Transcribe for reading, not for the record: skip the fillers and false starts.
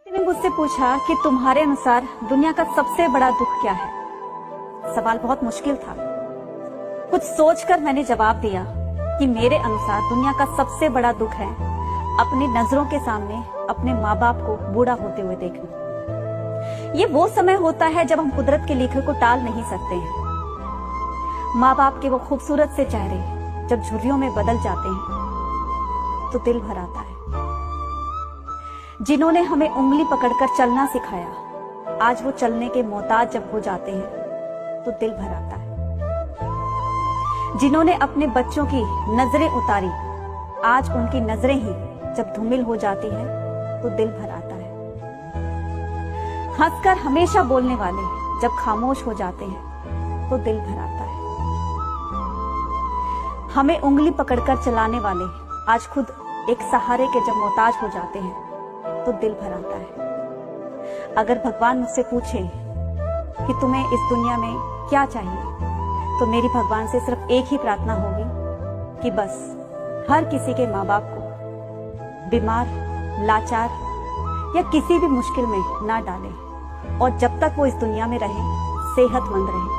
ने मुझसे पूछा कि तुम्हारे अनुसार दुनिया का सबसे बड़ा दुख क्या है। सवाल बहुत मुश्किल था। कुछ सोचकर मैंने जवाब दिया कि मेरे अनुसार दुनिया का सबसे बड़ा दुख है अपनी नजरों के सामने अपने माँ बाप को बूढ़ा होते हुए देखना। ये वो समय होता है जब हम कुदरत के लिखे को टाल नहीं सकते हैं। माँ बाप के वो खूबसूरत से चेहरे जब झुर्रियों में बदल जाते हैं तो दिल भर आता है। जिन्होंने हमें उंगली पकड़कर चलना सिखाया, आज वो चलने के मोहताज जब हो जाते हैं तो दिल भर आता है। जिन्होंने अपने बच्चों की नजरें उतारी, आज उनकी नजरें ही जब धूमिल हो जाती हैं तो दिल भर आता है। हंसकर हमेशा बोलने वाले जब खामोश हो जाते हैं तो दिल भर आता है। हमें उंगली पकड़कर चलाने वाले आज खुद एक सहारे के जब मोहताज हो जाते हैं तो दिल भर आता है। अगर भगवान मुझसे पूछे कि तुम्हें इस दुनिया में क्या चाहिए, तो मेरी भगवान से सिर्फ एक ही प्रार्थना होगी कि बस हर किसी के माँ बाप को बीमार, लाचार या किसी भी मुश्किल में ना डाले और जब तक वो इस दुनिया में रहे सेहतमंद रहे।